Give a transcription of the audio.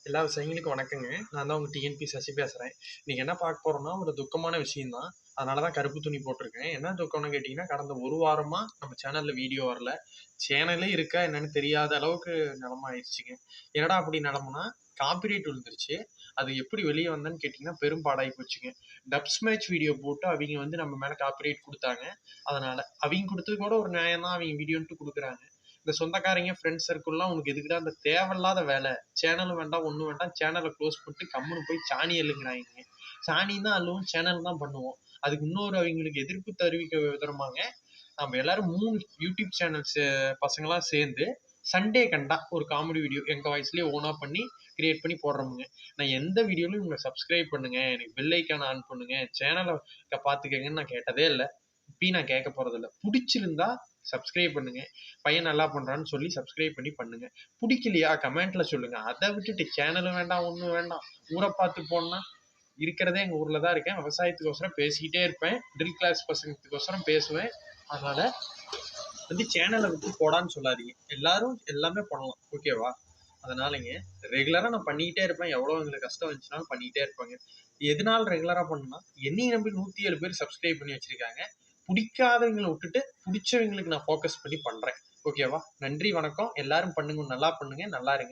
எல்லா விவசாயிகளுக்கும் வணக்கங்க. நான் தான் உங்க டிஎன்பி சசி பேசுறேன். இன்னைக்கு என்ன பார்க்க போறோம்னா, ஒரு துக்கமான விஷயம் தான். அதனால தான் கருப்பு துணி போட்டிருக்கேன். என்ன துக்கம்னு கேட்டீங்கன்னா, கடந்த 1 வாரமா நம்ம சேனல்ல வீடியோ வரல. சேனலே இருக்கா என்னன்னு தெரியாத அளவுக்கு நிலைமை ஆயிருச்சுங்க. என்னடா அப்படி நிலைமைனா, காப்பிரைட் விழுந்துருச்சு. அது எப்படி வெளிய வந்ததுன்னு கேட்டீங்கன்னா, பெரும் பாடாகி போச்சுங்க. டப்ஸ் மேட்ச் வீடியோ போட்டு அவிங்க வந்து நம்ம மேல காப்பிரைட் குடுத்தாங்க. அதனால அவிங்க குடுத்தது கூட ஒரு நியாயம் தான். அவிங்க வீடியோன்ட்டு குடுக்குறாங்க. இந்த சொந்தக்காரங்க, ஃப்ரெண்ட்ஸ் சர்க்கிள்லாம் உனக்கு எதுக்குடா அந்த தேவையில்லாத வேலை? சேனலும் வேண்டாம், ஒண்ணும் வேண்டாம். சேனலை க்ளோஸ் பண்ணிட்டு கம்முனு போய் சாணி அள்ளுங்கிறாய்ங்க. சாணியும் தான் அள்ளுவோம், சேனல் தான் பண்ணுவோம். அதுக்கு இன்னொரு அவங்களுக்கு எதிர்ப்பு தெரிவிக்க விதமாங்க, நம்ம எல்லாரும் 3 யூடியூப் சேனல்ஸ் பசங்களா சேர்ந்து சண்டே கண்டா ஒரு காமெடி வீடியோ எங்க வாய்ஸ்லயே ஓனா பண்ணி கிரியேட் பண்ணி போடுறோமுங்க. நான் எந்த வீடியோலையும் உங்களை சப்ஸ்கிரைப் பண்ணுங்க, எனக்கு பெல் ஐக்கான ஆன் பண்ணுங்க, சேனலை பார்த்துக்கங்கன்னு நான் கேட்டதே இல்லை. இப்பயும் நான் கேட்க போறதில்ல. பிடிச்சிருந்தா சப்ஸ்கிரைப் பண்ணுங்க. பையன் நல்லா பண்றான்னு சொல்லி சப்ஸ்கிரைப் பண்ணி பண்ணுங்க. பிடிக்கலையா கமெண்ட்ல சொல்லுங்க. அதை விட்டுட்டு சேனலும் வேண்டாம், ஒன்றும் வேண்டாம். ஊரை பார்த்து போனா இருக்கிறதே எங்க ஊர்ல தான் இருக்கேன். விவசாயத்துக்கோசரம் பேசிக்கிட்டே இருப்பேன். ட்ரில் கிளாஸ் பசங்களுக்கோசரம் பேசுவேன். அதனால வந்து சேனலை விட்டு போடான்னு சொல்லாதீங்க. எல்லாரும் எல்லாமே பண்ணலாம். ஓகேவா? அதனாலங்க ரெகுலரா நான் பண்ணிக்கிட்டே இருப்பேன். எவ்வளோ எங்களுக்கு கஷ்டம் வந்துச்சுனாலும் பண்ணிக்கிட்டே இருப்பேங்க. எதனால ரெகுலரா பண்ணணும்னா, என்னையும் நம்பி 107 பேர் சப்ஸ்கிரைப் பண்ணி வச்சிருக்காங்க. பிடிக்காதவங்களை விட்டுட்டு பிடிச்சவங்களுக்கு நான் ஃபோக்கஸ் பண்ணி பண்றேன். ஓகேவா? நன்றி, வணக்கம். எல்லாரும் பண்ணுங்க. நல்லா பண்ணுங்க. நல்லா இருங்க.